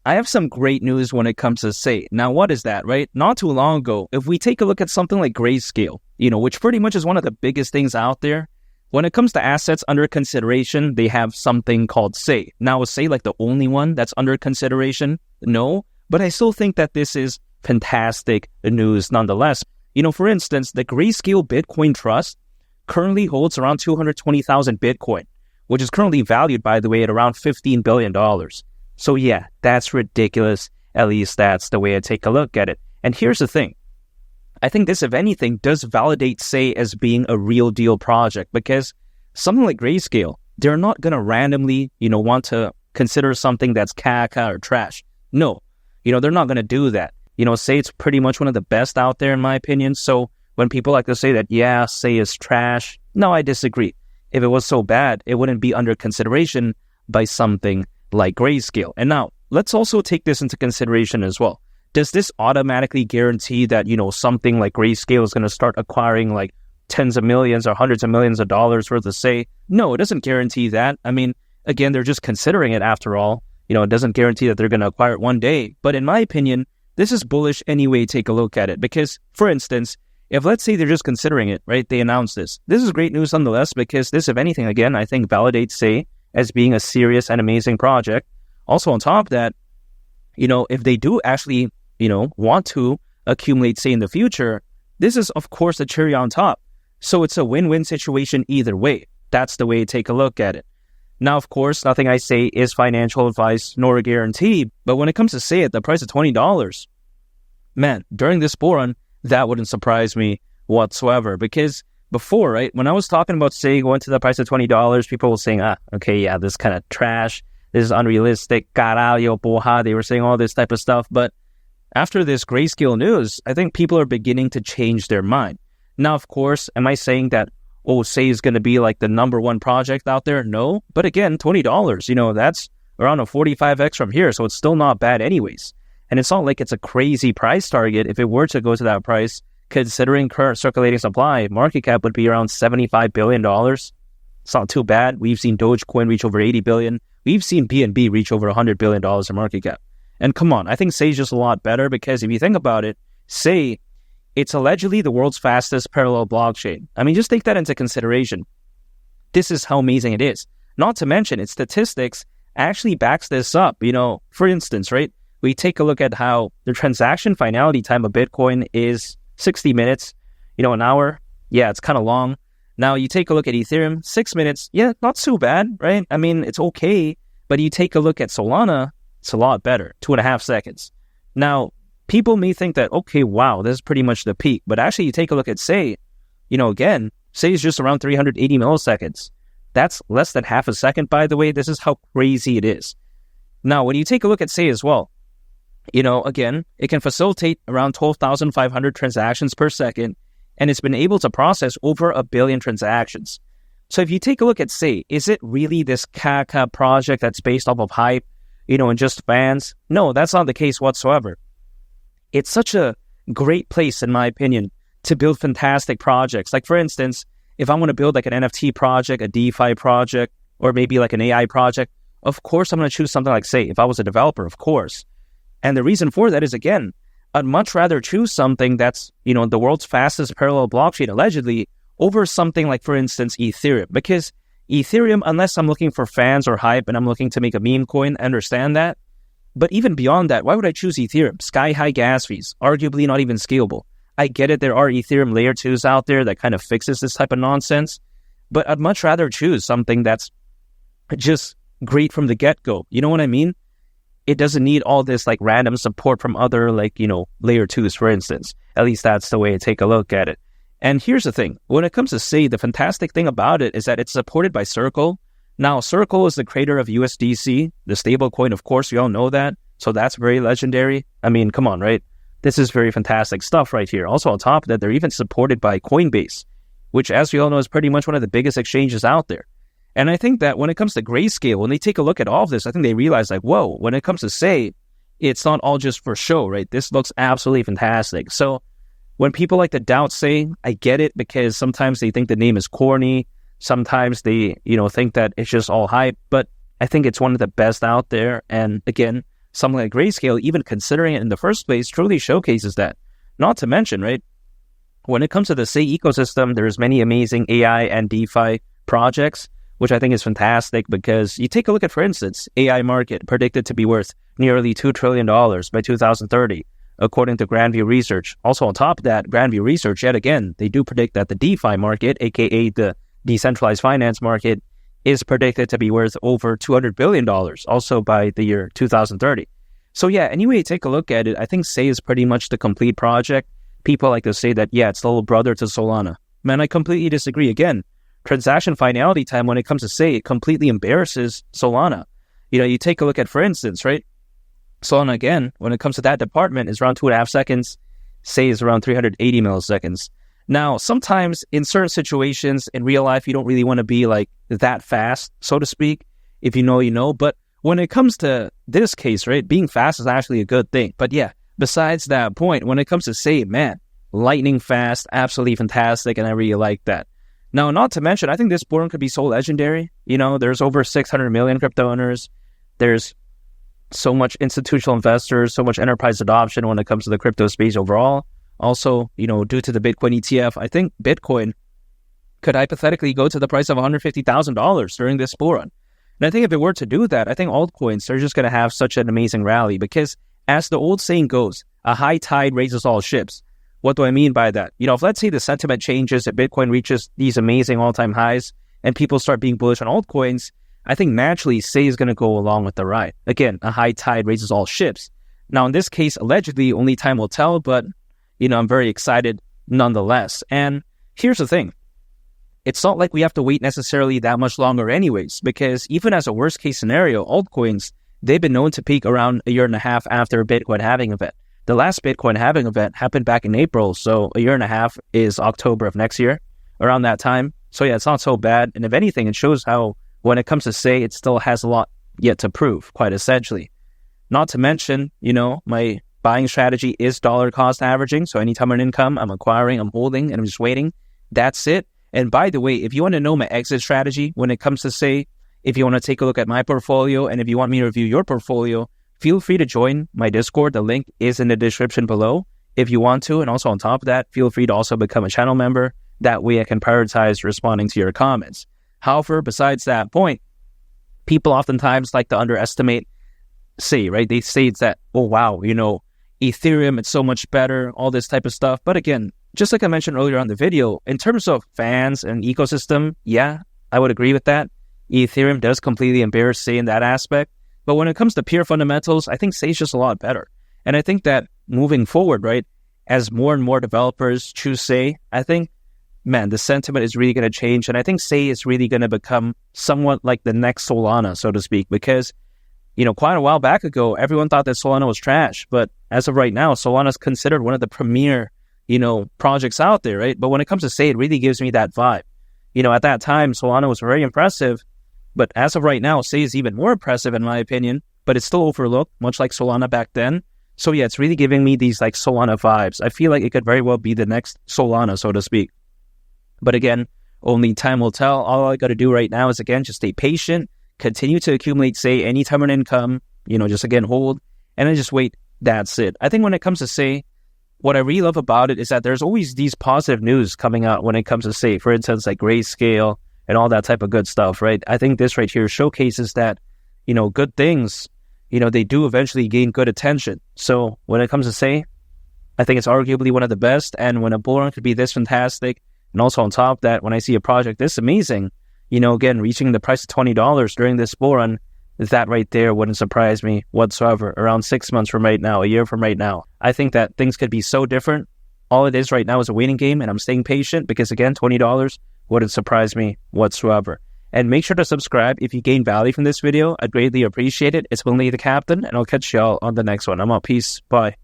I have some great news when it comes to SEI. Now, what is that, right? Not too long ago, if we take a look at something like Grayscale, which pretty much is one of the biggest things out there, when it comes to assets under consideration, they have something called SEI. Now, is SEI like the only one that's under consideration? No, but I still think that this is fantastic news nonetheless. For instance, the Grayscale Bitcoin Trust currently holds around 220,000 Bitcoin, which is currently valued, by the way, at around $15 billion. So yeah, that's ridiculous. At least that's the way I take a look at it. And here's the thing. I think this, if anything, does validate SEI as being a real deal project, because something like Grayscale, they're not going to randomly, want to consider something that's caca or trash. No, they're not going to do that. SEI is pretty much one of the best out there in my opinion. So when people like to say that, yeah, SEI is trash, no, I disagree. If it was so bad, it wouldn't be under consideration by something like Grayscale. And now, let's also take this into consideration as well. Does this automatically guarantee that, something like Grayscale is going to start acquiring like tens of millions or hundreds of millions of dollars worth of SEI? No, it doesn't guarantee that. I mean, again, they're just considering it after all. It doesn't guarantee that they're going to acquire it one day. But in my opinion, this is bullish anyway. Take a look at it. Because, for instance, if let's say they're just considering it, right? They announced this. This is great news nonetheless, because this, if anything, again, I think validates SEI as being a serious and amazing project. Also, on top of that, if they do actually, want to accumulate SEI in the future, this is, of course, a cherry on top. So it's a win-win situation either way. That's the way to take a look at it. Now, of course, nothing I say is financial advice nor a guarantee, but when it comes to SEI at the price of $20, man, during this bull run, that wouldn't surprise me whatsoever. Because before, right, when I was talking about SEI going to the price of $20, people were saying, okay, yeah, this kind of trash, this is unrealistic, caralho, porra, they were saying all this type of stuff. But after this Grayscale news, I think people are beginning to change their mind. Now, of course, am I saying that, SEI is going to be like the number one project out there? No. But again, $20, that's around a 45x from here. So it's still not bad anyways. And it's not like it's a crazy price target. If it were to go to that price, considering current circulating supply, market cap would be around $75 billion. It's not too bad. We've seen Dogecoin reach over $80 billion. We've seen BNB reach over $100 billion in market cap. And come on, I think SEI is just a lot better, because if you think about it, SEI, it's allegedly the world's fastest parallel blockchain. I mean, just take that into consideration. This is how amazing it is. Not to mention, its statistics actually backs this up. For instance, right, we take a look at how the transaction finality time of Bitcoin is 60 minutes, an hour. Yeah, it's kind of long. Now, you take a look at Ethereum, 6 minutes. Yeah, not too bad, right? I mean, it's okay. But you take a look at Solana, it's a lot better, 2.5 seconds. Now, people may think that, okay, wow, this is pretty much the peak. But actually, you take a look at SEI, again, SEI is just around 380 milliseconds. That's less than half a second, by the way. This is how crazy it is. Now, when you take a look at SEI as well, again, it can facilitate around 12,500 transactions per second, and it's been able to process over 1 billion transactions. So if you take a look at SEI, is it really this caca project that's based off of hype, and just fans? No, that's not the case whatsoever. It's such a great place, in my opinion, to build fantastic projects. Like, for instance, if I want to build like an NFT project, a DeFi project, or maybe like an AI project, of course I'm going to choose something like SEI. If I was a developer, of course. And the reason for that is, again, I'd much rather choose something that's, the world's fastest parallel blockchain, allegedly, over something like, for instance, Ethereum. Because Ethereum, unless I'm looking for fans or hype and I'm looking to make a meme coin, I understand that. But even beyond that, why would I choose Ethereum? Sky-high gas fees, arguably not even scalable. I get it, there are Ethereum layer 2s out there that kind of fixes this type of nonsense. But I'd much rather choose something that's just great from the get-go. You know what I mean? It doesn't need all this like random support from other layer 2s, for instance. At least that's the way I take a look at it. And here's the thing. When it comes to SEI, the fantastic thing about it is that it's supported by Circle. Now, Circle is the creator of USDC, the stable coin, of course. We all know that. So that's very legendary. I mean, come on, right? This is very fantastic stuff right here. Also, on top of that, they're even supported by Coinbase, which, as we all know, is pretty much one of the biggest exchanges out there. And I think that when it comes to Grayscale, when they take a look at all of this, I think they realize like, whoa, when it comes to SEI, it's not all just for show, right? This looks absolutely fantastic. So when people like to doubt SEI, I get it, because sometimes they think the name is corny. Sometimes they, think that it's just all hype. But I think it's one of the best out there. And again, something like Grayscale, even considering it in the first place, truly showcases that. Not to mention, right, when it comes to the SEI ecosystem, there's many amazing AI and DeFi projects, which I think is fantastic because you take a look at, for instance, AI market predicted to be worth nearly $2 trillion by 2030, according to Grandview Research. Also on top of that, Grandview Research, yet again, they do predict that the DeFi market, aka the decentralized finance market, is predicted to be worth over $200 billion also by the year 2030. So yeah, anyway, take a look at it. I think SEI is pretty much the complete project. People like to say that, yeah, it's the little brother to Solana. Man, I completely disagree. Again, transaction finality time when it comes to SEI, it completely embarrasses Solana. You take a look at, for instance, right? Solana, again, when it comes to that department, is around 2.5 seconds. SEI is around 380 milliseconds. Now, sometimes in certain situations in real life, you don't really want to be like that fast, so to speak. If you know, you know. But when it comes to this case, right, being fast is actually a good thing. But yeah, besides that point, when it comes to SEI, man, lightning fast, absolutely fantastic, and I really like that. Now, not to mention, I think this board could be so legendary. There's over 600 million crypto owners. There's so much institutional investors, so much enterprise adoption when it comes to the crypto space overall. Also, due to the Bitcoin ETF, I think Bitcoin could hypothetically go to the price of $150,000 during this bull run. And I think if it were to do that, I think altcoins are just going to have such an amazing rally because, as the old saying goes, a high tide raises all ships. What do I mean by that? If let's say the sentiment changes, if Bitcoin reaches these amazing all-time highs and people start being bullish on altcoins, I think naturally SEI is going to go along with the ride. Again, a high tide raises all ships. Now, in this case, allegedly, only time will tell, but, I'm very excited nonetheless. And here's the thing. It's not like we have to wait necessarily that much longer anyways, because even as a worst-case scenario, altcoins, they've been known to peak around a year and a half after a Bitcoin halving event. The last Bitcoin halving event happened back in April, so a year and a half is October of next year, around that time. So yeah, it's not so bad. And if anything, it shows how, when it comes to SEI, it still has a lot yet to prove, quite essentially. Not to mention, my buying strategy is dollar cost averaging. So anytime an income, I'm acquiring, I'm holding, and I'm just waiting. That's it. And by the way, if you want to know my exit strategy when it comes to SEI, if you want to take a look at my portfolio, and if you want me to review your portfolio, feel free to join my Discord. The link is in the description below if you want to. And also on top of that, feel free to also become a channel member. That way I can prioritize responding to your comments. However, besides that point, people oftentimes like to underestimate SEI, right? They say it's that, oh, wow, Ethereum, it's so much better, all this type of stuff. But again, just like I mentioned earlier on the video, in terms of fans and ecosystem, yeah, I would agree with that. Ethereum does completely embarrass SEI in that aspect. But when it comes to pure fundamentals, I think SEI is just a lot better. And I think that moving forward, right, as more and more developers choose SEI, I think, man, the sentiment is really going to change. And I think SEI is really going to become somewhat like the next Solana, so to speak, because, quite a while back ago, everyone thought that Solana was trash. But as of right now, Solana is considered one of the premier, projects out there, right? But when it comes to SEI, it really gives me that vibe. At that time, Solana was very impressive. But as of right now, SEI is even more impressive in my opinion, but it's still overlooked, much like Solana back then. So yeah, it's really giving me these like Solana vibes. I feel like it could very well be the next Solana, so to speak. But again, only time will tell. All I got to do right now is, again, just stay patient, continue to accumulate, SEI, anytime an income, just again, hold, and then just wait. That's it. I think when it comes to SEI, what I really love about it is that there's always these positive news coming out when it comes to SEI. For instance, like Grayscale, and all that type of good stuff, right? I think this right here showcases that, good things, they do eventually gain good attention. So when it comes to SEI, I think it's arguably one of the best. And when a bull run could be this fantastic, and also on top of that, when I see a project this amazing, again, reaching the price of $20 during this bull run, that right there wouldn't surprise me whatsoever. Around 6 months from right now, a year from right now, I think that things could be so different. All it is right now is a waiting game, and I'm staying patient because, again, $20 wouldn't surprise me whatsoever. And make sure to subscribe if you gain value from this video. I'd greatly appreciate it. It's been Lee the Captain, and I'll catch y'all on the next one. I'm out. Peace. Bye.